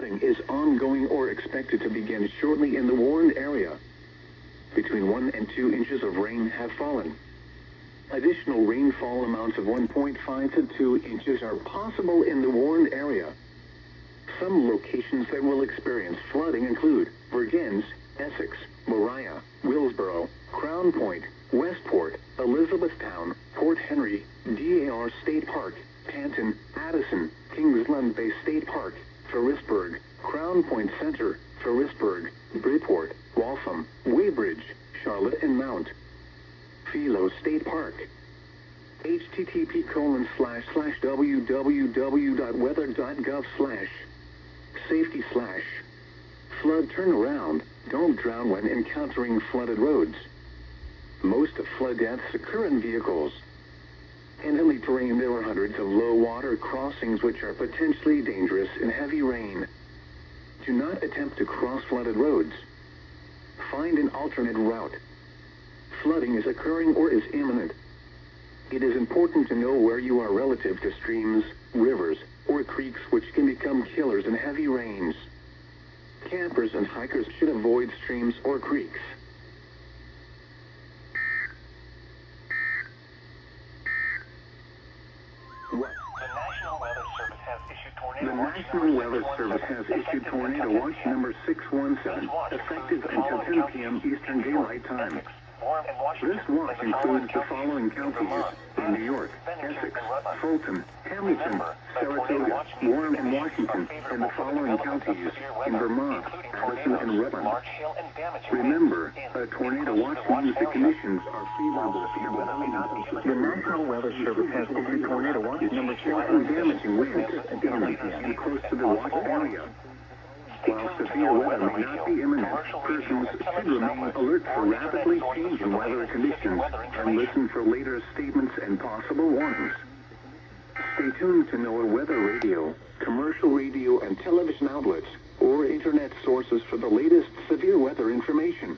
Flooding is ongoing or expected to begin shortly in the warned area. Between 1 and 2 inches of rain have fallen. Additional rainfall amounts of 1.5 to 2 inches are possible in the warned area. Some locations that will experience flooding include Vergennes, Essex, Moriah, Willsboro, Crown Point, Westport, Elizabethtown, Port Henry, DAR State Park, Panton, Addison, Kingsland Bay State Park, Ferrisburgh, Crown Point Center, Ferrisburgh, Bridport, Waltham, Weybridge, Charlotte and Mount. Philo State Park. http://www.weather.gov/safety/flood turnaround. Don't drown when encountering flooded roads. Most of flood deaths occur in vehicles. In hilly terrain, there are hundreds of low water crossings which are potentially dangerous in heavy rain. Do not attempt to cross flooded roads. Find an alternate route. Flooding is occurring or is imminent. It is important to know where you are relative to streams, rivers, or creeks which can become killers in heavy rains. Campers and hikers should avoid streams or creeks. What? The National Weather Service has issued Tornado Watch number 617, effective until 10 p.m. Eastern Daylight Time. This watch includes the following counties in New York: Essex, Fulton, Hamilton, Saratoga, Warren, and Washington, and the following counties in Vermont, Addison, and Rutland. Remember, a tornado watch means the conditions are favorable for the development. The National Weather Service has issued Tornado Watch number 6 on damaging winds and close to the watch area. While severe weather may not be imminent, persons should remain alert for rapidly changing weather conditions and listen for later statements and possible warnings. Stay tuned to NOAA weather radio, commercial radio and television outlets, or internet sources for the latest severe weather information.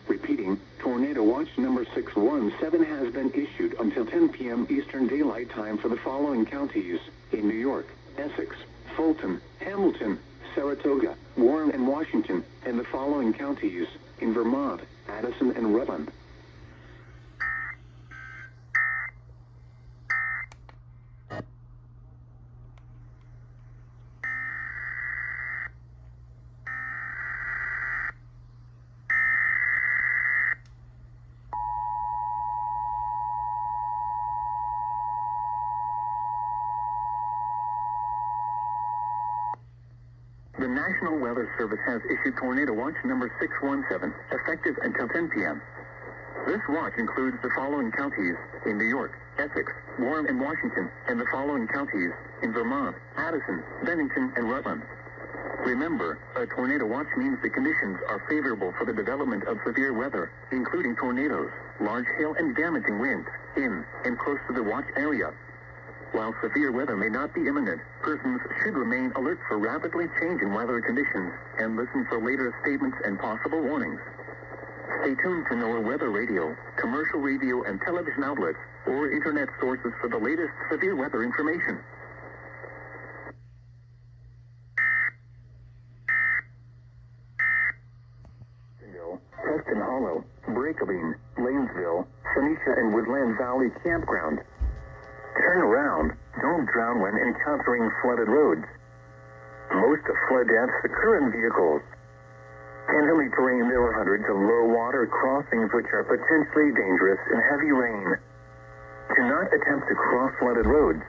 Repeating, Tornado Watch number 617 has been issued until 10 p.m. Eastern Daylight Time for the following counties in New York: Essex, Fulton, Hamilton, Saratoga, Warren, and Washington, and the following counties in Vermont, Addison, and Rutland. The National Weather Service has issued Tornado Watch number 617, effective until 10 p.m. This watch includes the following counties in New York: Essex, Warren, and Washington, and the following counties in Vermont, Addison, Bennington, and Rutland. Remember, a tornado watch means the conditions are favorable for the development of severe weather, including tornadoes, large hail, and damaging winds in and close to the watch area. While severe weather may not be imminent, persons should remain alert for rapidly changing weather conditions and listen for later statements and possible warnings. Stay tuned to NOAA weather radio, commercial radio and television outlets, or internet sources for the latest severe weather information. Preston Hollow, Brakeline, Lanesville, Phoenicia, and Woodland Valley Campground. Turn around. Don't drown when encountering flooded roads. Most of flood deaths occur in vehicles. In hilly terrain, there are hundreds of low water crossings which are potentially dangerous in heavy rain. Do not attempt to cross flooded roads.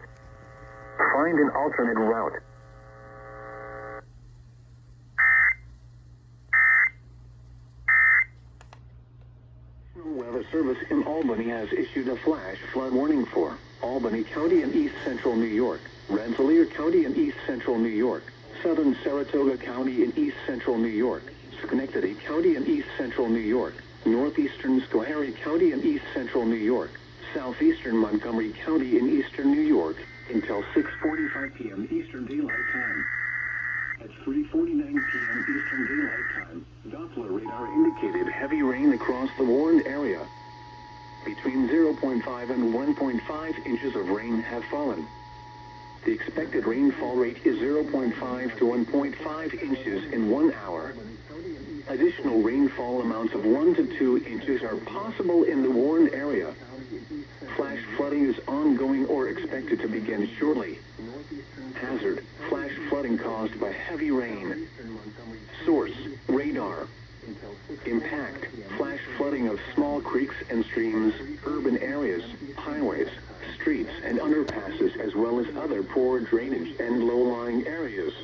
Find an alternate route. National Weather Service in Albany has issued a flash flood warning for Albany County in East Central New York, Rensselaer County in East Central New York, Southern Saratoga County in East Central New York, Schenectady County in East Central New York, Northeastern Schoharie County in East Central New York, Southeastern Montgomery County in Eastern New York, until 6:45 p.m. Eastern Daylight Time. At 3:49 p.m. Eastern Daylight Time, Doppler radar indicated heavy rain across the warned area. Between 0.5 and 1.5 inches of rain have fallen. The expected rainfall rate is 0.5 to 1.5 inches in 1 hour. Additional rainfall amounts of 1 to 2 inches are possible in the warned area. Flash flooding is ongoing or expected to begin shortly. Hazard: flash flooding caused by heavy rain. Source: radar. Impact: flash flooding of small creeks and streams, urban areas, highways, streets, and underpasses, as well as other poor drainage and low-lying areas.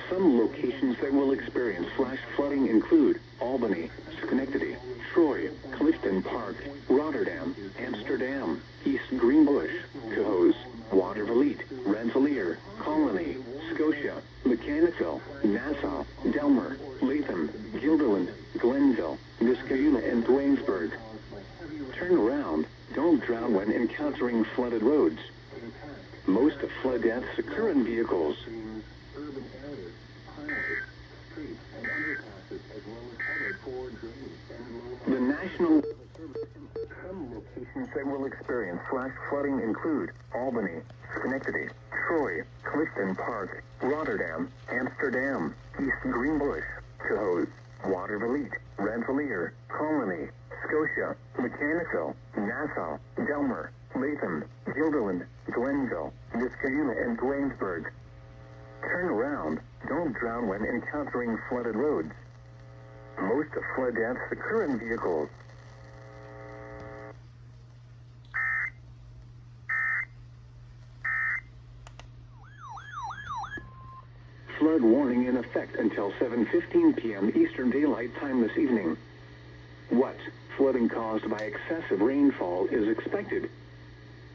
Some locations that will experience flash flooding include Albany, Schenectady, Troy, Clifton Park, Rotterdam, Amsterdam, East Greenbush, Cohoes, Watervliet, Rensselaer, Colony, Scotia, Mechanicville, Nassau, Delmer, Latham, Guilderland, Glenville, Niskayuna, and Dwaynesburg. Turn around. Don't drown when encountering flooded roads. Most flood deaths occur in vehicles. The National Some locations that will experience flash flooding include Albany, Schenectady, Troy, Clifton Park, Rotterdam, Amsterdam, East Greenbush, Cohoes, Watervliet, Rensselaer, Colony, Scotia, Mechanicville, Nassau, Delmer, Latham, Guilderland, Glenville, Niskayuna, and Dwaynesburg. Turn around. Don't drown when encountering flooded roads. Most flood deaths occur in vehicles. Flood warning in effect until 7:15 p.m. Eastern Daylight Time this evening. What flooding caused by excessive rainfall is expected?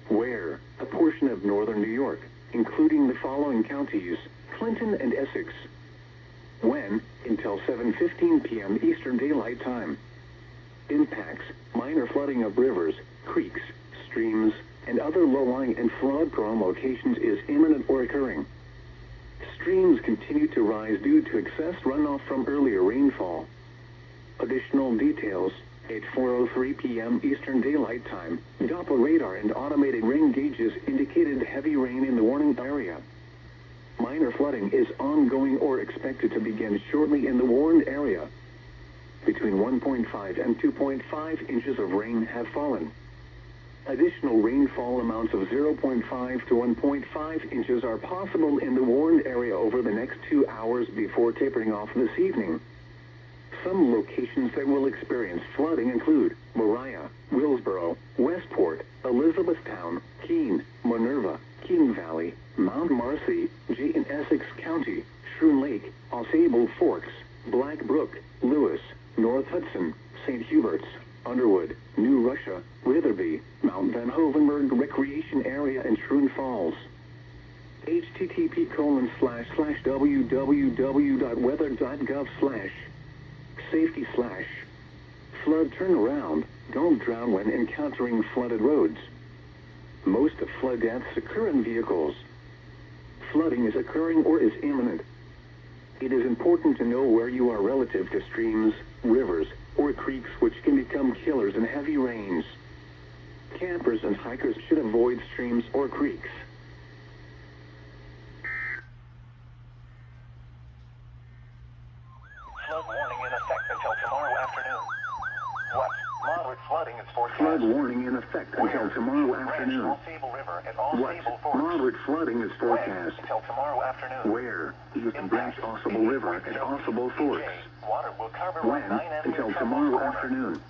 Where? A portion of northern New York, including the following counties: Clinton and Essex. When? Until 7:15 p.m. Eastern Daylight Time. Impacts: minor flooding of rivers, creeks, streams, and other low-lying and flood-prone locations is imminent or occurring. Streams continue to rise due to excess runoff from earlier rainfall. Additional details: at 4:03 p.m. Eastern Daylight Time, Doppler radar and automated rain gauges indicated heavy rain in the warning area. Minor flooding is ongoing or expected to begin shortly in the warned area. Between 1.5 and 2.5 inches of rain have fallen. Additional rainfall amounts of 0.5 to 1.5 inches are possible in the warned area over the next 2 hours before tapering off this evening. Some locations that will experience flooding include Moriah, Willsboro, Westport, Elizabethtown, Keene, Minerva, Keene Valley, Mount Marcy, Jay in Essex County, Shroom Lake, Osable Forks, Black Brook, Lewis, North Hudson, St. Hubert's, Underwood, New Russia, Witherby, Mount Van Hovenberg Recreation Area, and Shroom Falls. http://www.weather.gov/safety/flood turnaround. Don't drown when encountering flooded roads. Most flood deaths occur in vehicles. Flooding is occurring or is imminent. It is important to know where you are relative to streams, rivers, or creeks, which can become killers in heavy rains. Campers and hikers should avoid streams or creeks. Flood warning in effect until tomorrow afternoon. What? Moderate flooding is forecast. Flood warning in effect until tomorrow afternoon. What? Moderate flooding is forecast. Until tomorrow afternoon. Where? East Branch Osable River at Osable Forks. Water will cover When? Until tomorrow afternoon.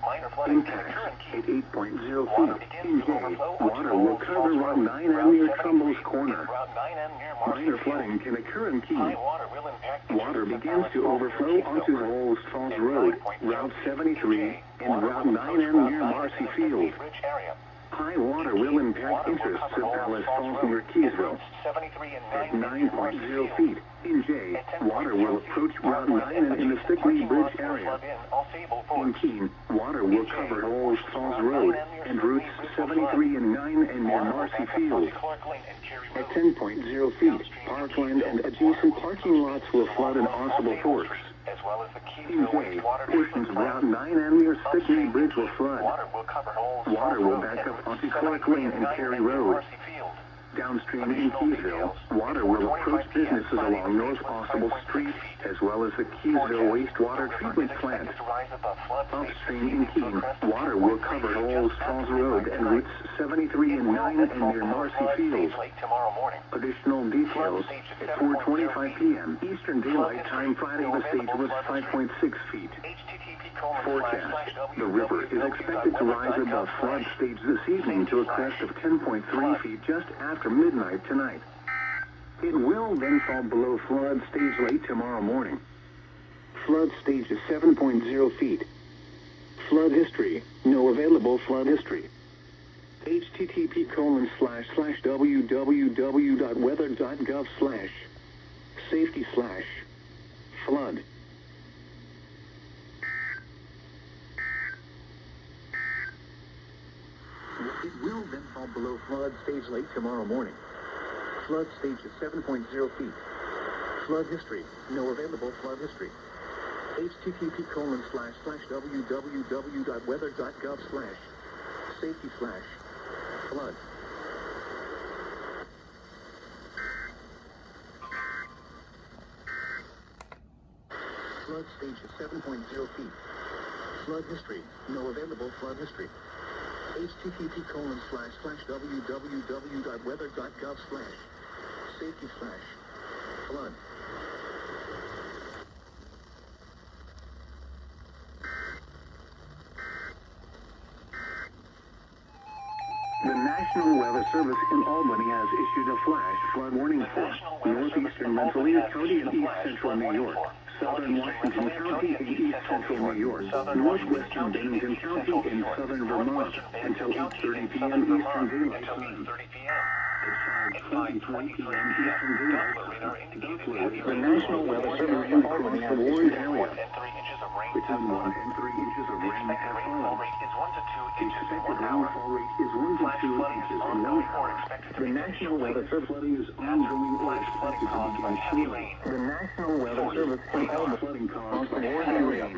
Minor flooding Impacts at 8.0 feet. In Jay, water will cover Route 9M near Trumbull's Corner. Minor flooding can occur in Keene. Water begins to overflow onto Rolls Falls Road, Route 73, and Route 9M near Marcy Field. High water will impact interests at Alice Falls near Keysville. At 9.0 feet, in Jay, water will approach Route 9 in the Stickley Bridge area. In Keene, water will cover Rolls Falls Road and routes 73 and 9 and near Marcy Field. At 10.0 feet, parkland and adjacent parking lots will flood in Osable Forks. In Jay, portions of Route 9M near Stickley Bridge will flood. Water will back up onto Clark Lane and Cary Road. Downstream in Keysville, water will approach businesses along North Possible Street, as well as the Keysville Wastewater Treatment Plant. Upstream in Keene, water will cover Old Falls Road and routes 73 and 9 and near Marcy Fields. Additional details at 4:25 p.m. Eastern Daylight Time Friday, the stage was 5.6 feet. Forecast. The river is expected to rise above flood stage this evening to a crest of 10.3 feet just after midnight tonight. It will then fall below flood stage late tomorrow morning. Flood stage is 7.0 feet. Flood history. No available flood history. http://www.weather.gov/safety/flood. It will then fall below flood stage late tomorrow morning. Flood stage is 7.0 feet. Flood history. No available flood history. http://www.weather.gov/safety/flood. Flood stage is 7.0 feet. Flood history. No available flood history. http://www.weather.gov/safety/flood. The National Weather Service in Albany has issued a flash flood warning for northeastern Montalegre County and east central New York, southern Washington County and east central New York, northwestern Bennington County and southern Vermont until 8:30 p.m. Eastern Daylight Time. At 5:23 p.m. Eastern Daylight Time, the National Weather Service includes the Warren area. Between 1 and 3 inches of rain have fallen. The expected rainfall rate is 1 to 2 inches in 1 hour. The National Weather Service flooding is ongoing or expected to begin shortly. The National Weather Service can all flooding cause the Warren area.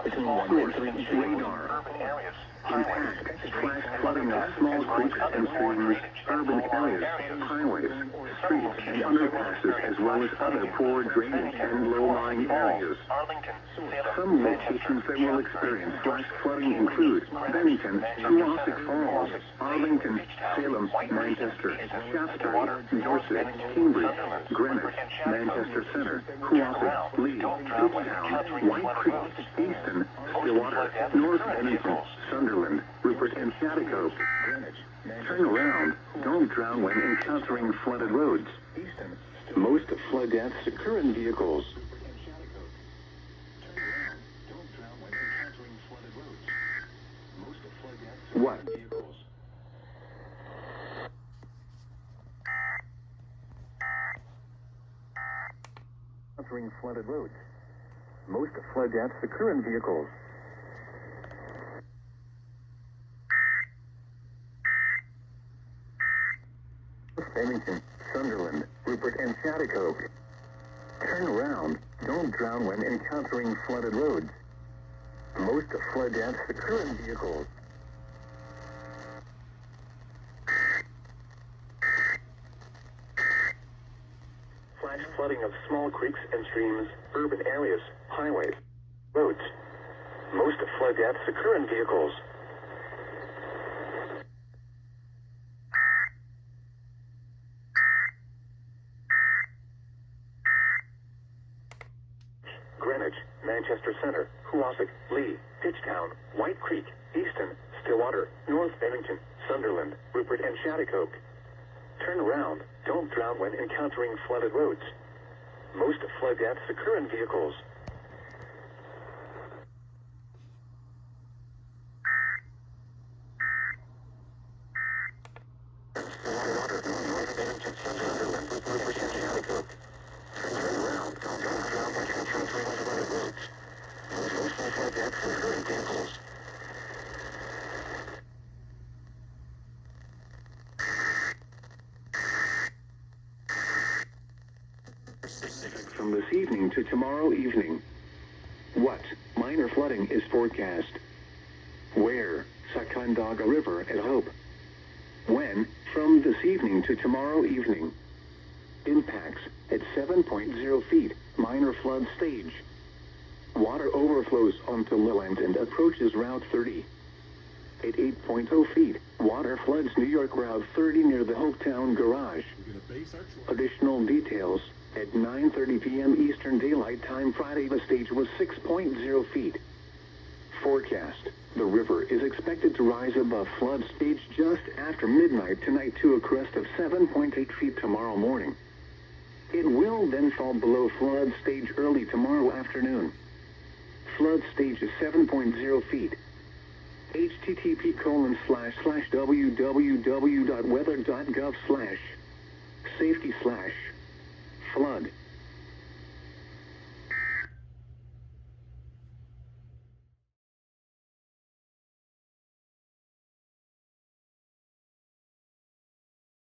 Between 1 and 3 inches radar. Impact, flash flooding of small creeks and streams, urban areas, highways, streets, and underpasses, as well as other poor drainage and low-lying areas. Some locations that will experience flash flooding include Bennington, Huosic Falls, Arlington, Salem, Manchester, Shaftesbury, Dorset, Cambridge, Greenwich, Manchester Center, Huosic, Lee, Pittstown, White Creek, Easton, Stillwater, North Bennington, Sunderland, Rupert, and Shattuck. Greenwich. Turn around. Don't drown when encountering flooded roads. Most flood deaths occur in vehicles. What? Encountering flooded roads. Most flood deaths occur in vehicles. Bennington, Sunderland, Rupert, and Shattuck. Turn around. Don't drown when encountering flooded roads. Most flood deaths occur in vehicles. Flash flooding of small creeks and streams, urban areas, highways, roads. Most flood deaths occur in vehicles. Greenwich, Manchester Center, Huosic, Lee, Pittstown, White Creek, Easton, Stillwater, North Bennington, Sunderland, Rupert, and Shattuck. Turn around. Don't drown when encountering flooded roads. Most flood deaths occur in vehicles. North Bennington, Sunderland, Rupert, and Shattuck. Turn around. Don't drown when encountering flooded roads. Most flood deaths occur in vehicles. From this evening to tomorrow evening. What? Minor flooding is forecast. Where? Sacandaga River at Hope. When, from this evening to tomorrow evening. Impacts at 7.0 feet, minor flood stage. Water overflows onto Lowland and approaches Route 30. At 8.0 feet, water floods New York Route 30 near the Hopetown Garage. Additional details, at 9:30 p.m. Eastern Daylight Time Friday the stage was 6.0 feet. Forecast, the river is expected to rise above flood stage just after midnight tonight to a crest of 7.8 feet tomorrow morning. It will then fall below flood stage early tomorrow afternoon. Flood stage is 7.0 feet. http://www.weather.gov/safety/flood